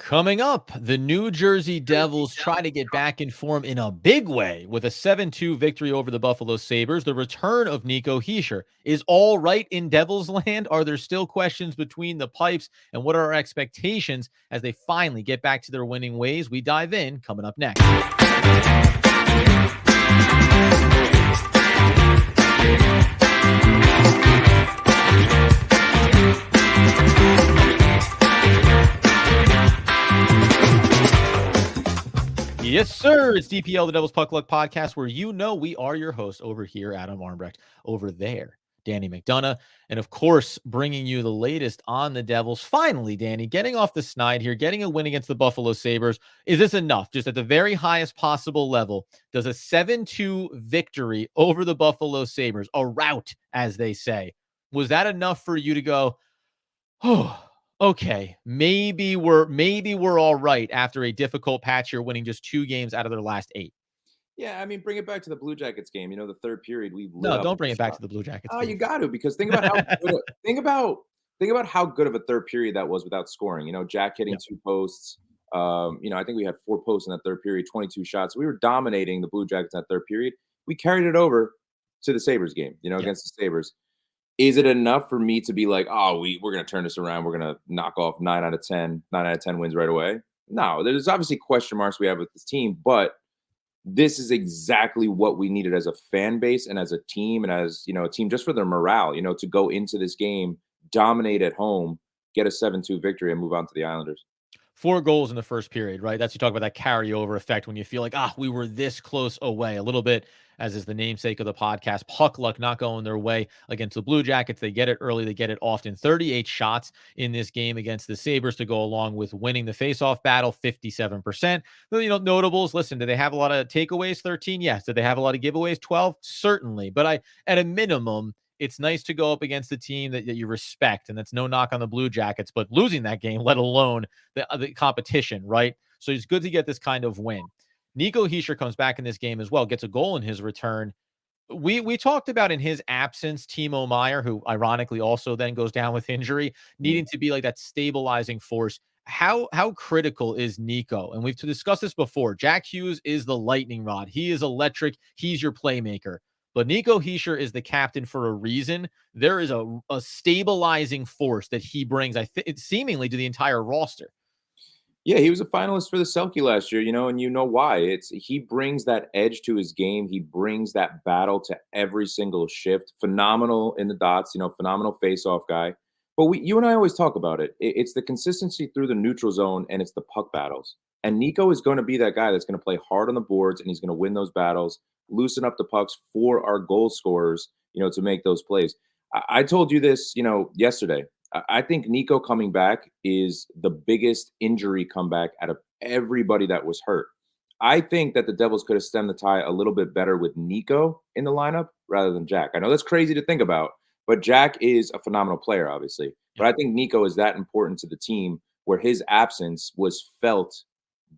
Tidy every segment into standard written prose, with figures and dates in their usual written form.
Coming up, the New Jersey Devils try to get back in form in a big way with a 7-2 victory over the Buffalo Sabres. The return of Nico Hisschier. Is all right in Devils land? Are there still questions between the pipes? And what are our expectations as they finally get back to their winning ways? We dive in coming up next. Yes, sir. It's DPL, the Devil's Puck Luck podcast, where we are your hosts. Over here, Adam Armbrecht. Over there, Danny McDonough. And of course, bringing you the latest on the Devils. Finally, Danny, getting off the snide here, getting a win against the Buffalo Sabres. Is this enough? Just at the very highest possible level, does a 7-2 victory over the Buffalo Sabres, a rout, as they say, was that enough for you to go, oh, okay, maybe we're all right after a difficult patch here, winning just 2 games out of their last 8? Yeah, I mean, bring it back to the Blue Jackets game. The third period we lit No, up don't bring the it back shot. to the Blue Jackets Oh, game. you got to because think about how good think about how good of a third period that was without scoring. Jack hitting Yeah. 2 posts. I think we had 4 posts in that third period, 22 shots. We were dominating the Blue Jackets in that third period. We carried it over to the Sabres game, Yeah. against the Sabres. Is it enough for me to be like, oh, we're going to turn this around. We're going to knock off 9 out of 10 wins right away? No, there's obviously question marks we have with this team, but this is exactly what we needed as a fan base and as a team and as, a team just for their morale, to go into this game, dominate at home, get a 7-2 victory and move on to the Islanders. 4 goals in the first period, right? That's you talk about that carryover effect when you feel like, we were this close away. A little bit, as is the namesake of the podcast, puck luck not going their way against the Blue Jackets. They get it early, they get it often. 38 shots in this game against the Sabres to go along with winning the faceoff battle, 57%. Notables, listen, did they have a lot of takeaways? 13? Yes. Did they have a lot of giveaways? 12? Certainly. But at a minimum, it's nice to go up against a team that you respect, and that's no knock on the Blue Jackets, but losing that game, let alone the competition, right? So it's good to get this kind of win. Nico Hisschier comes back in this game as well, gets a goal in his return. We talked about in his absence, Timo Meier, who ironically also then goes down with injury, needing to be like that stabilizing force. How critical is Nico? And we've discussed this before. Jack Hughes is the lightning rod. He is electric. He's your playmaker. But Nico Hisschier is the captain for a reason. There is a stabilizing force that he brings, I think, seemingly to the entire roster. Yeah, he was a finalist for the Selke last year, and you know why. He brings that edge to his game. He brings that battle to every single shift. Phenomenal in the dots, phenomenal face-off guy. But you and I always talk about it. It's the consistency through the neutral zone and it's the puck battles. And Nico is going to be that guy that's going to play hard on the boards and he's going to win those battles, loosen up the pucks for our goal scorers, to make those plays. I told you this, yesterday. I think Nico coming back is the biggest injury comeback out of everybody that was hurt. I think that the Devils could have stemmed the tie a little bit better with Nico in the lineup rather than Jack. I know that's crazy to think about, but Jack is a phenomenal player, obviously. But I think Nico is that important to the team where his absence was felt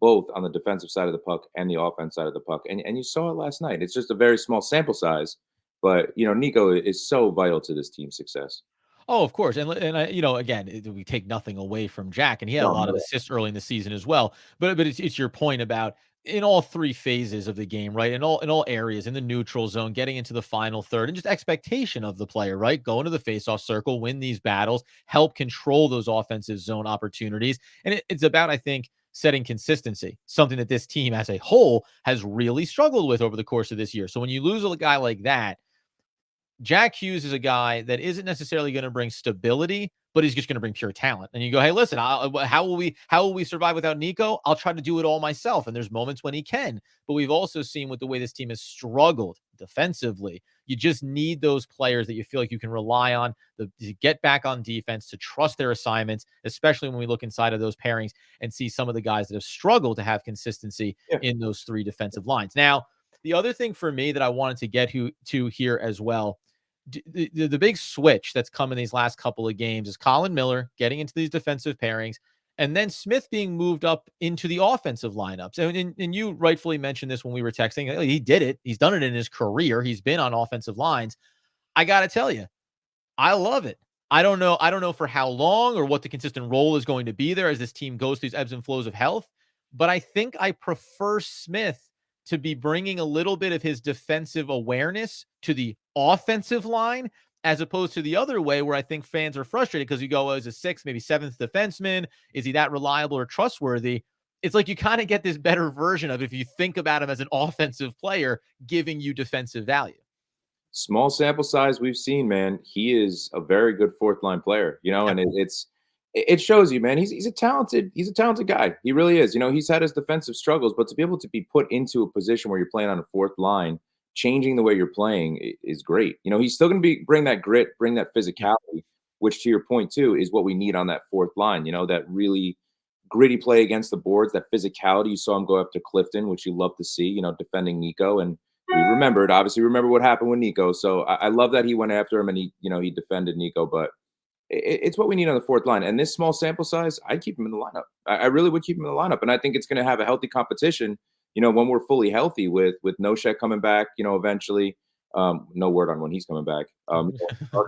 both on the defensive side of the puck and the offense side of the puck. And you saw it last night. It's just a very small sample size, but Nico is so vital to this team's success. Oh, of course, and I, again, we take nothing away from Jack, and he had a No, lot of no. assists early in the season as well. But it's your point about in all 3 phases of the game, right? In all areas, in the neutral zone, getting into the final third, and just expectation of the player, right? Go into the faceoff circle, win these battles, help control those offensive zone opportunities, and it's about, I think, setting consistency, something that this team as a whole has really struggled with over the course of this year. So when you lose a guy like that, Jack Hughes is a guy that isn't necessarily going to bring stability, but he's just going to bring pure talent. And you go, hey, listen, how will we survive without Nico? I'll try to do it all myself. And there's moments when he can, but we've also seen with the way this team has struggled defensively. You just need those players that you feel like you can rely on to get back on defense, to trust their assignments, especially when we look inside of those pairings and see some of the guys that have struggled to have consistency Yeah. in those 3 defensive lines. Now, the other thing for me that I wanted to get to here as well, the big switch that's come in these last couple of games is Colin Miller getting into these defensive pairings and then Smith being moved up into the offensive lineups. And you rightfully mentioned this when we were texting. He did it. He's done it in his career. He's been on offensive lines. I got to tell you, I love it. I don't know for how long or what the consistent role is going to be there as this team goes through these ebbs and flows of health, but I think I prefer Smith to be bringing a little bit of his defensive awareness to the offensive line as opposed to the other way where I think fans are frustrated because you go, as a sixth, maybe seventh defenseman. Is he that reliable or trustworthy? It's like you kind of get this better version of if you think about him as an offensive player giving you defensive value. Small sample size we've seen, man. He is a very good fourth line player, Yeah. and it shows you, man. He's a talented guy. He really is. He's had his defensive struggles, but to be able to be put into a position where you're playing on a fourth line, changing the way you're playing is great. He's still going to bring that grit, bring that Yeah. physicality, which to your point too is what we need on that fourth line. That really gritty play against the boards, that physicality. You saw him go after Clifton, which you love to see. Defending Nico, and we obviously remember what happened with Nico. So I love that he went after him and he defended Nico, but it's what we need on the fourth line. And this small sample size, I'd keep him in the lineup. I really would keep him in the lineup. And I think it's going to have a healthy competition, when we're fully healthy with Noshek coming back, eventually. No word on when he's coming back. I was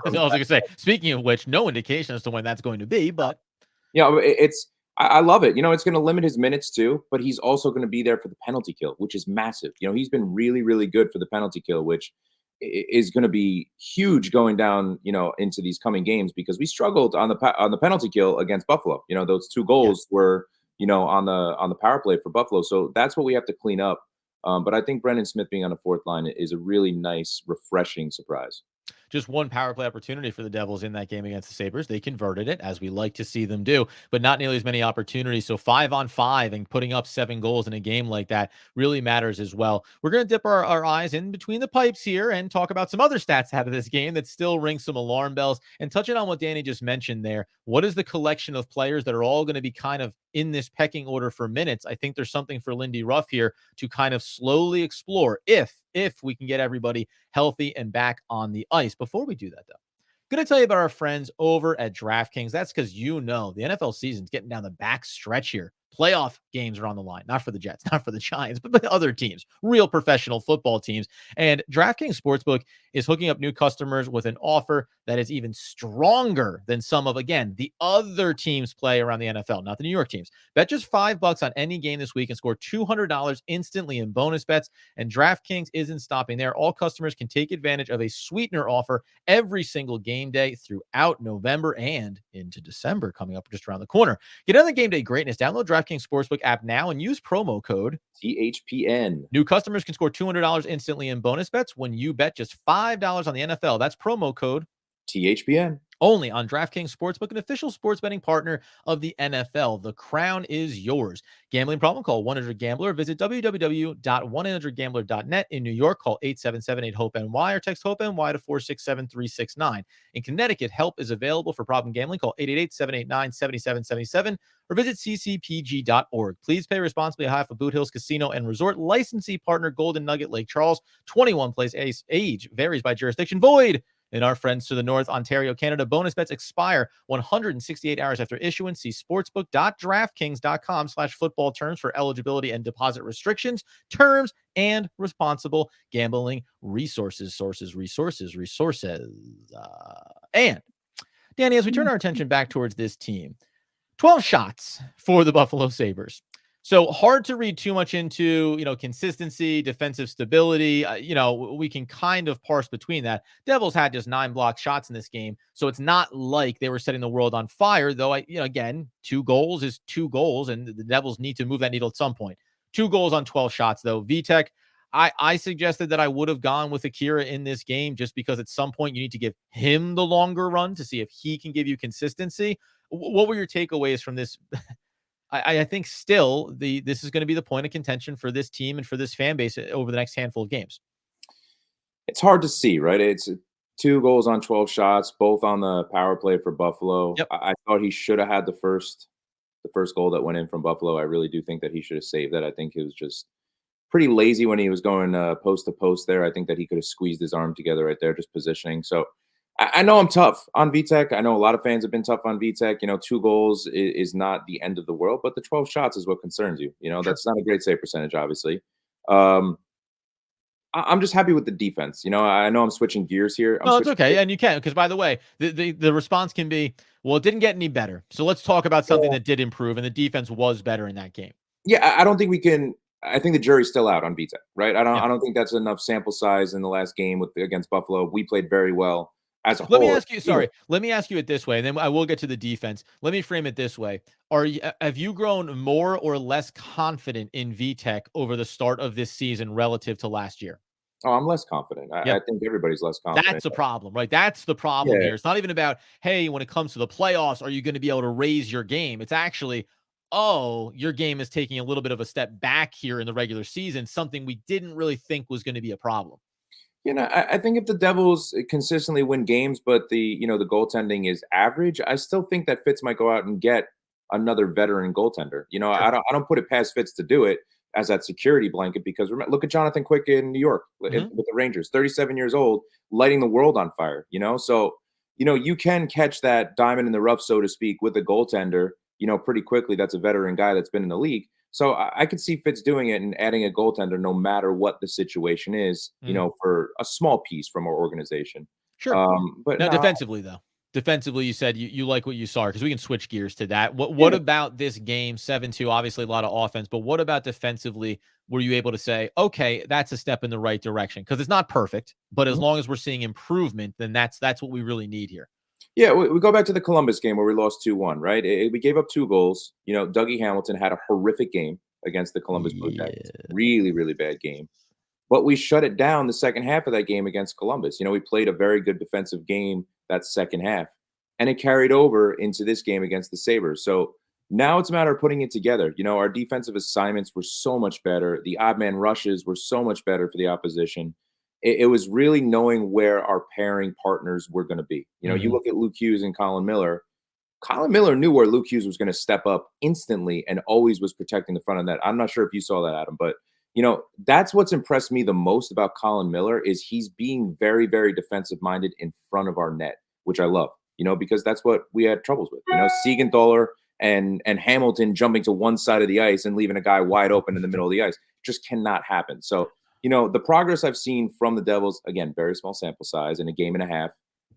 going to say, speaking of which, no indication as to when that's going to be, but I love it. It's going to limit his minutes too, but he's also going to be there for the penalty kill, which is massive. He's been really, really good for the penalty kill, which is going to be huge going down, into these coming games because we struggled on the penalty kill against Buffalo. Those two yeah. goals were, on the power play for Buffalo. So that's what we have to clean up. But I think Brendan Smith being on the fourth line is a really nice, refreshing surprise. Just one power play opportunity for the Devils in that game against the Sabres. They converted it, as we like to see them do, but not nearly as many opportunities. So 5-on-5 and putting up 7 goals in a game like that really matters as well. We're going to dip our eyes in between the pipes here and talk about some other stats out of this game that still ring some alarm bells. And touching on what Danny just mentioned there, what is the collection of players that are all going to be kind of in this pecking order for minutes? I think there's something for Lindy Ruff here to kind of slowly explore if we can get everybody healthy and back on the ice. Before we do that, though, going to tell you about our friends over at DraftKings. That's because the NFL season's getting down the back stretch here. Playoff games are on the line, not for the Jets, not for the Giants, but other teams, real professional football teams. And DraftKings Sportsbook is hooking up new customers with an offer that is even stronger than some of, again, the other teams play around the NFL, not the New York teams. Bet just $5 on any game this week and score $200 instantly in bonus bets. And DraftKings isn't stopping there. All customers can take advantage of a sweetener offer every single game day throughout November and into December, coming up just around the corner. Get on the game day greatness. Download DraftKings Sportsbook app now and use promo code THPN. New customers can score $200 instantly in bonus bets when you bet just $5 on the NFL. That's promo code THPN. only on DraftKings Sportsbook, an official sports betting partner of the NFL. The crown is yours. Gambling problem? Call 1-800-GAMBLER. Visit www.1800gambler.net. In New York, call 877-8-HOPE-NY or text HOPE-NY to 467-369. In Connecticut, help is available for problem gambling. Call 888-789-7777 or visit ccpg.org. Please pay responsibly on behalf of Boot Hills Casino and Resort. Licensee partner Golden Nugget Lake Charles. 21 plays age varies by jurisdiction. Void in our friends to the north, Ontario, Canada. Bonus bets expire 168 hours after issuance. See sportsbook.draftkings.com/football terms for eligibility and deposit restrictions, terms, and responsible gambling resources. And Danny, as we turn our attention back towards this team, 12 shots for the Buffalo Sabres. So hard to read too much into, consistency, defensive stability. We can kind of parse between that. Devils had just 9 blocked shots in this game. So it's not like they were setting the world on fire, though. Again, 2 goals is 2 goals, and the Devils need to move that needle at some point. 2 goals on 12 shots, though. Vitek, I suggested that I would have gone with Akira in this game just because at some point you need to give him the longer run to see if he can give you consistency. What were your takeaways from this? I think still this is going to be the point of contention for this team and for this fan base over the next handful of games. It's hard to see, right? It's 2 goals on 12 shots, both on the power play for Buffalo. Yep. I thought he should have had the first goal that went in from Buffalo. I really do think that he should have saved that. I think he was just pretty lazy when he was going post to post there. I think that he could have squeezed his arm together right there, just positioning. So I know I'm tough on Vitek. I know a lot of fans have been tough on Vitek. 2 goals is not the end of the world, but the 12 shots is what concerns you. Sure. That's not a great save percentage, obviously. Um, I'm just happy with the defense. I know I'm switching gears here. I'm No, it's switching okay, gears. and you can because by the way, the response can be, "Well, it didn't get any better, so let's talk about something that did improve," and the defense was better in that game. Yeah, I don't think we can. I think the jury's still out on Vita, right? I don't. Yeah. I don't think that's enough sample size in the last game against Buffalo. We played very well as a Let me whole. ask you sorry, let me ask you it this way, and then I will get to the defense. Let me frame it this way. Have you grown more or less confident in VTech over the start of this season relative to last year? Oh, I'm less confident. I Yep. think everybody's less confident. That's a problem, right? That's the problem Yeah, here. It's not even about, hey, when it comes to the playoffs, are you going to be able to raise your game? It's actually, oh, your game is taking a little bit of a step back here in the regular season, something we didn't really think was going to be a problem. I think if the Devils consistently win games, but the goaltending is average, I still think that Fitz might go out and get another veteran goaltender. Sure. I don't put it past Fitz to do it as that security blanket because look at Jonathan Quick in New York Hmm. with the Rangers, 37 years old, lighting the world on fire. So you can catch that diamond in the rough, so to speak, with a goaltender. Pretty quickly. That's a veteran guy that's been in the league. So I could see Fitz doing it and adding a goaltender no matter what the situation is, Hmm. for a small piece from our organization. Sure. But Now, no, defensively, though, defensively, you said you like what you saw because we can switch gears to that. What yeah. about this game 7-2? Obviously, a lot of offense, but what about defensively? Were you able to say, okay, that's a step in the right direction? Because it's not perfect, but as Mhm. long as we're seeing improvement, then that's what we really need here. Yeah, we go back to the Columbus game where we lost 2-1, right? We gave up 2 goals. Dougie Hamilton had a horrific game against the Columbus Blue Jackets. Yeah. Really, really bad game. But we shut it down the second half of that game against Columbus. We played a very good defensive game that second half, and it carried over into this game against the Sabres. So now it's a matter of putting it together. Our defensive assignments were so much better. The odd man rushes were so much better for the opposition. It was really knowing where our pairing partners were going to be. You Mhm. look at Luke Hughes and Colin Miller. Colin Miller knew where Luke Hughes was going to step up instantly and always was protecting the front of that. I'm not sure if you saw that, Adam, but that's what's impressed me the most about Colin Miller is he's being very, very defensive minded in front of our net, which I love. Because that's what we had troubles with. Siegenthaler and Hamilton jumping to one side of the ice and leaving a guy wide open in the middle of the ice just cannot happen. So, the progress I've seen from the Devils, again, very small sample size in a game and a half,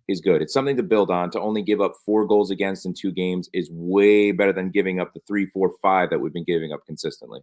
is good. It's something to build on. To only give up 4 goals against in 2 games is way better than giving up the 3, 4, 5 that we've been giving up consistently.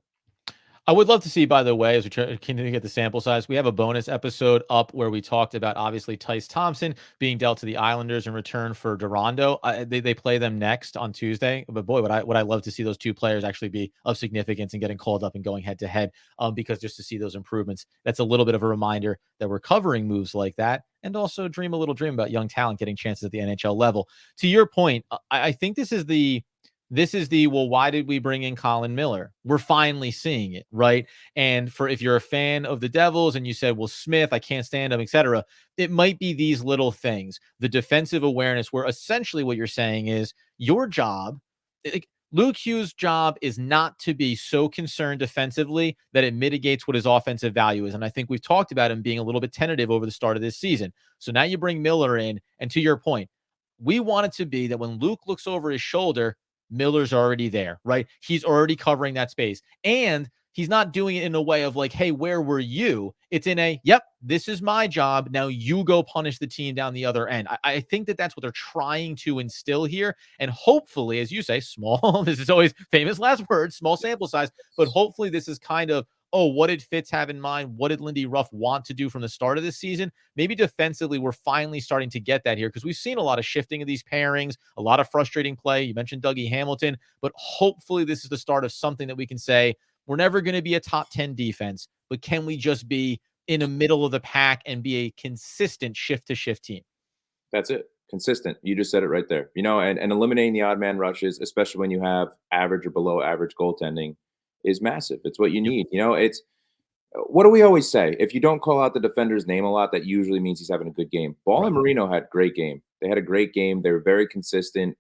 I would love to see, by the way, as we continue to get the sample size, we have a bonus episode up where we talked about obviously Tice Thompson being dealt to the Islanders in return for Durando. They play them next on Tuesday, but boy, would I love to see those two players actually be of significance and getting called up and going head to head. Because just to see those improvements, that's a little bit of a reminder that we're covering moves like that, and also dream a little dream about young talent getting chances at the NHL level. To your point, I think this is the well, why did we bring in Colin Miller? We're finally seeing it, right? And for if you're a fan of the Devils and you said, well, Smith, I can't stand him, etc., it might be these little things, the defensive awareness, where essentially what you're saying is your job, like Luke Hughes' job is not to be so concerned defensively that it mitigates what his offensive value is. And I think we've talked about him being a little bit tentative over the start of this season. So now you bring Miller in, and to your point, we want it to be that when Luke looks over his shoulder, Miller's already there, right? He's already covering that space. And he's not doing it in a way of like, hey, where were you? It's in a, yep, this is my job. Now you go punish the team down the other end. I think that that's what they're trying to instill here. And hopefully, as you say, small, this is always famous last words, small sample size, but hopefully this is kind of, oh, what did Fitz have in mind? What did Lindy Ruff want to do from the start of this season? Maybe defensively, we're finally starting to get that here because we've seen a lot of shifting of these pairings, a lot of frustrating play. You mentioned Dougie Hamilton, but hopefully this is the start of something that we can say we're never going to be a top 10 defense, but can we just be in the middle of the pack and be a consistent shift to shift team? That's it. Consistent. You just said it right there. And eliminating the odd man rushes, especially when you have average or below average goaltending, is massive. It's what you Yep. need. It's what do we always say? If you don't call out the defender's name a lot, that usually means he's having a good game. Ball Right. and Marino had great game. They had a great game. They were very consistent.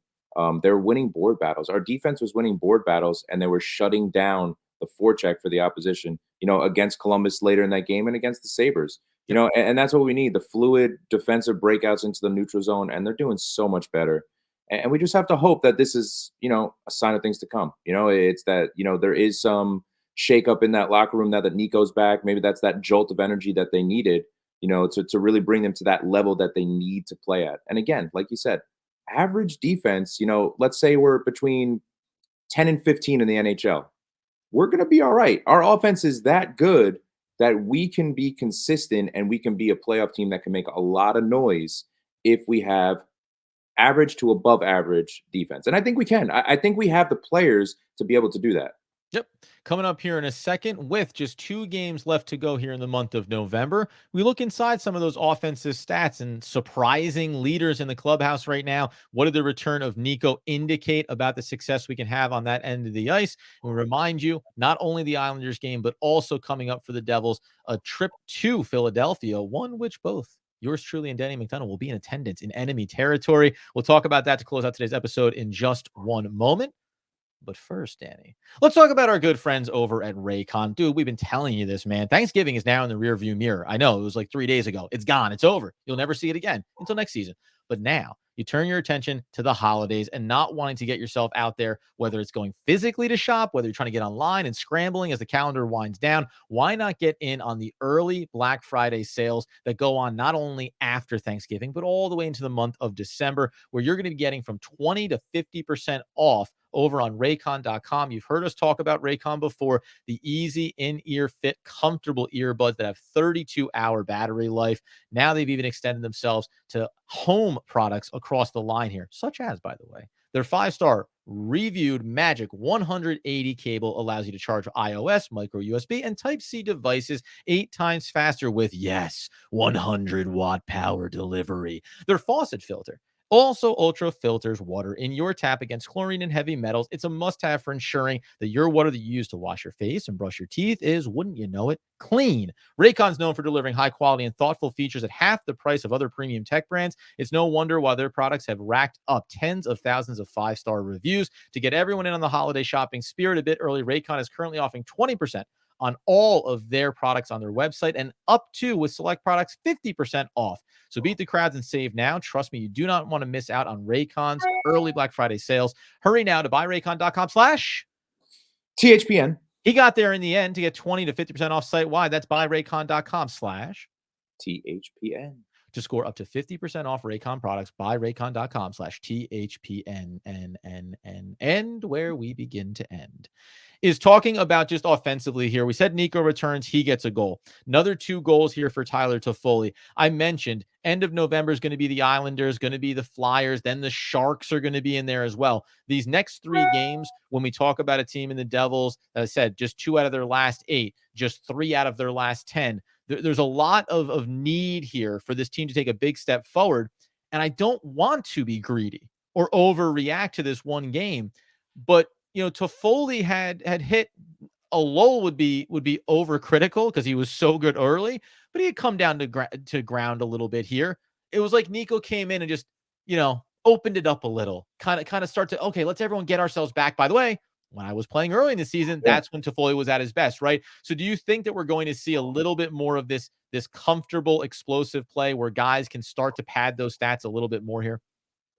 They were winning board battles. Our defense was winning board battles, and they were shutting down the forecheck for the opposition. Against Columbus later in that game and against the Sabres. Yep. And that's what we need: the fluid defensive breakouts into the neutral zone, and they're doing so much better. And we just have to hope that this is, a sign of things to come. It's that there is some shake up in that locker room now that Nico's back. Maybe that's that jolt of energy that they needed, to really bring them to that level that they need to play at. And again, like you said, average defense, let's say we're between 10 and 15 in the NHL. We're going to be all right. Our offense is that good that we can be consistent and we can be a playoff team that can make a lot of noise if we have average to above average defense. And I think we can. I think we have the players to be able to do that. Yep. Coming up here in a second, with just 2 games left to go here in the month of November, we look inside some of those offensive stats and surprising leaders in the clubhouse right now. What did the return of Nico indicate about the success we can have on that end of the ice? And we remind you, not only the Islanders game, but also coming up for the Devils, a trip to Philadelphia, one which both yours truly and Danny McDonough will be in attendance in enemy territory. We'll talk about that to close out today's episode in just one moment. But first, Danny, let's talk about our good friends over at Raycon. Dude, we've been telling you this, man. Thanksgiving is now in the rearview mirror. I know it was like 3 days ago. It's gone. It's over. You'll never see it again until next season. But now you turn your attention to the holidays and not wanting to get yourself out there, whether it's going physically to shop, whether you're trying to get online and scrambling as the calendar winds down. Why not get in on the early Black Friday sales that go on not only after Thanksgiving, but all the way into the month of December, where you're going to be getting from 20 to 50% off over on raycon.com. You've heard us talk about Raycon before, the easy in-ear fit, comfortable earbuds that have 32-hour battery life. Now they've even extended themselves to home products across the line here, such as, by the way, their 5-star reviewed Magic 180 cable allows you to charge iOS, micro USB, and Type-C devices 8 times faster with, yes, 100-watt power delivery. Their faucet filter also ultra filters water in your tap against chlorine and heavy metals. It's a must-have for ensuring that your water that you use to wash your face and brush your teeth is, wouldn't you know it, clean. Raycon's known for delivering high quality and thoughtful features at half the price of other premium tech brands. It's no wonder why their products have racked up tens of thousands of 5-star reviews. To get everyone in on the holiday shopping spirit a bit early, Raycon is currently offering 20% on all of their products on their website, and up to, with select products, 50% off. So beat the crowds and save now. Trust me, you do not want to miss out on Raycon's early Black Friday sales. Hurry now to buyraycon.com/. THPN. He got there in the end to get 20 to 50% off site wide. That's buyraycon.com/. THPN. To score up to 50% off Raycon products, buyraycon.com/THPN. And where we begin to end is talking about just offensively here. We said Nico returns, he gets a goal. Another 2 goals here for Tyler Toffoli. I mentioned end of November is going to be the Islanders, going to be the Flyers, then the Sharks are going to be in there as well. These next 3 games, when we talk about a team in the Devils, as I said, just 2 out of their last 8, just 3 out of their last 10. There's a lot of need here for this team to take a big step forward. And I don't want to be greedy or overreact to this one game, but Toffoli had hit a lull would be overcritical because he was so good early, but he had come down to ground a little bit here. It was like Nico came in and just, opened it up a little, kind of start to, okay, let's everyone get ourselves back. By the way, when I was playing early in the season, that's when Toffoli was at his best, right? So do you think that we're going to see a little bit more of this comfortable, explosive play where guys can start to pad those stats a little bit more here?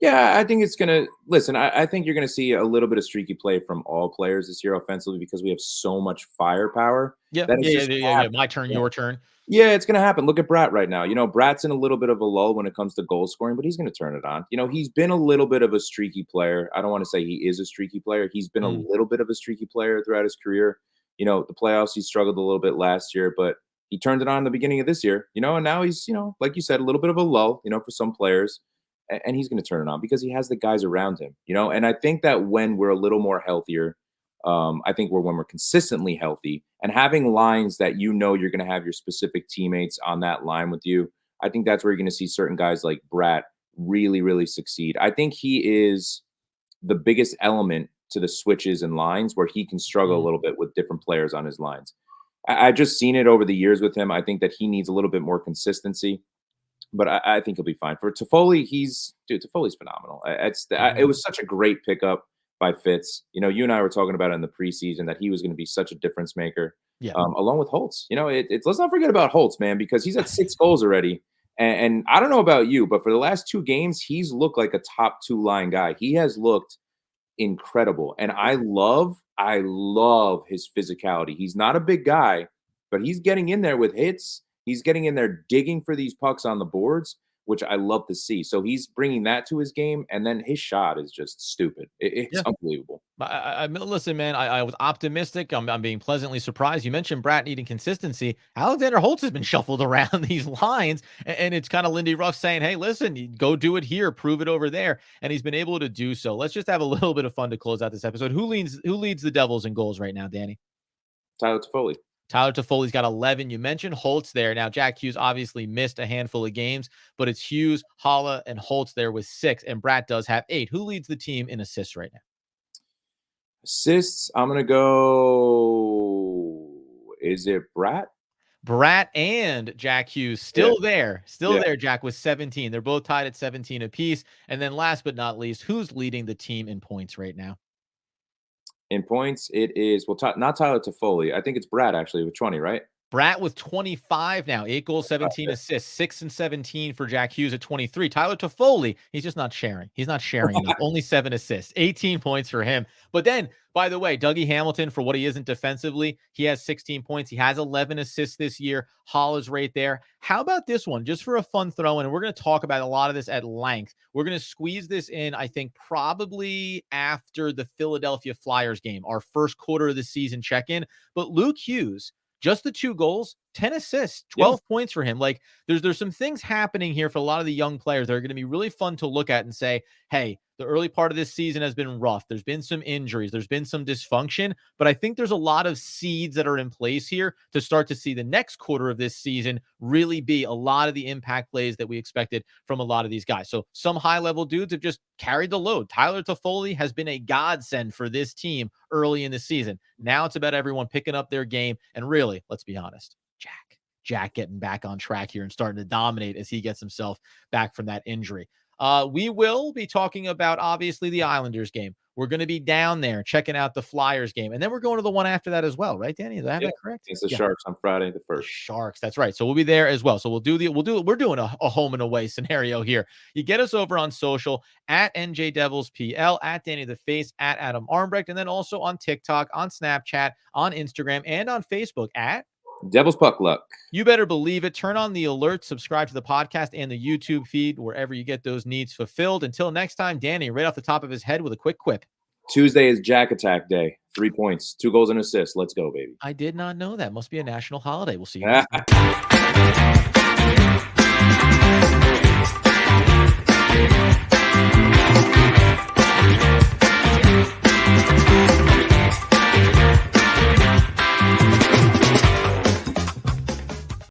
Yeah, I think it's gonna listen. I think you're gonna see a little bit of streaky play from all players this year offensively because we have so much firepower Yeah, that it's yeah, just yeah, yeah, yeah. My turn, your turn. yeah, it's gonna happen. Look at Brat right now. Brat's in a little bit of a lull when it comes to goal scoring, but he's gonna turn it on. He's been a little bit of a streaky player. I don't want to say he is a streaky player. He's been a little bit of a streaky player throughout his career. The playoffs, he struggled a little bit last year, but he turned it on in the beginning of this year, and now he's, like you said, a little bit of a lull, for some players. And he's going to turn it on because he has the guys around him, and I think that when we're a little more healthier, I think when we're consistently healthy and having lines that you're going to have your specific teammates on that line with you, I think that's where you're going to see certain guys like Brat really, really succeed. I think he is the biggest element to the switches and lines where he can struggle a little bit with different players on his lines. I've just seen it over the years with him. I think that he needs a little bit more consistency. But I think he'll be fine. For Toffoli, Toffoli's phenomenal. It was such a great pickup by Fitz. You and I were talking about it in the preseason that he was going to be such a difference maker. Yeah. Along with Holtz. Let's not forget about Holtz, man, because he's at 6 goals already. And I don't know about you, but for the last 2 games, he's looked like a top 2 line guy. He has looked incredible. And I love his physicality. He's not a big guy, but he's getting in there with hits. He's getting in there digging for these pucks on the boards, which I love to see. So he's bringing that to his game, and then his shot is just stupid. It's Yeah. unbelievable. Listen, man. I was optimistic. I'm being pleasantly surprised. You mentioned Bratt needing consistency. Alexander Holtz has been shuffled around these lines, and it's kind of Lindy Ruff saying, "Hey, listen, you go do it here, prove it over there," and he's been able to do so. Let's just have a little bit of fun to close out this episode. Who leads the Devils in goals right now, Danny? Tyler Toffoli. Tyler Toffoli's got 11. You mentioned Holtz there. Now, Jack Hughes obviously missed a handful of games, but it's Hughes, Holla, and Holtz there with 6, and Bratt does have 8. Who leads the team in assists right now? Assists, I'm gonna go. Is it Brat? Bratt and Jack Hughes Yeah, still yeah. there, Jack, with 17. They're both tied at 17 apiece. And then last but not least, who's leading the team in points right now? In points, it is not Tyler Toffoli. I think it's Brad actually with 20, right? Bratt with 25 now, 8 goals, 17 assists, 6 and 17 for Jack Hughes at 23. Tyler Toffoli, he's just not sharing. He's not sharing enough. Only 7 assists, 18 points for him. But then, by the way, Dougie Hamilton, for what he isn't defensively, he has 16 points. He has 11 assists this year. Hall is right there. How about this one? Just for a fun throw in, and we're going to talk about a lot of this at length. We're going to squeeze this in, I think, probably after the Philadelphia Flyers game, our first quarter of the season check-in. But Luke Hughes, just the 2 goals, 10 assists, Yeah. 12 points for him. Like there's some things happening here for a lot of the young players that are going to be really fun to look at and say, hey, the early part of this season has been rough. There's been some injuries, there's been some dysfunction, but I think there's a lot of seeds that are in place here to start to see the next quarter of this season really be a lot of the impact plays that we expected from a lot of these guys. So some high level dudes have just carried the load. Tyler Toffoli has been a godsend for this team early in the season. Now it's about everyone picking up their game. And really, let's be honest, Jack getting back on track here and starting to dominate as he gets himself back from that injury. We will be talking about obviously the Islanders game. We're going to be down there checking out the Flyers game, and then we're going to the one after that as well, right, Danny? Did I have Yeah. that correct? It's the Yeah. Sharks on Friday the The 1st. Sharks. That's right. So we'll be there as well. So we're doing a home and away scenario here. You get us over on social at NJ Devils PL, at Danny the Face, at Adam Armbrecht, and then also on TikTok, on Snapchat, on Instagram, and on Facebook at Devil's Puck Luck. You Better Believe It. Turn on the alerts, subscribe to the podcast and the YouTube feed, wherever you get those needs fulfilled. Until next time, Danny, right off the top of his head with a quick quip. Tuesday is Jack Attack Day. 3 points, 2 goals and assists. Let's go, baby. I did not know that. Must be a national holiday. We'll see you next time.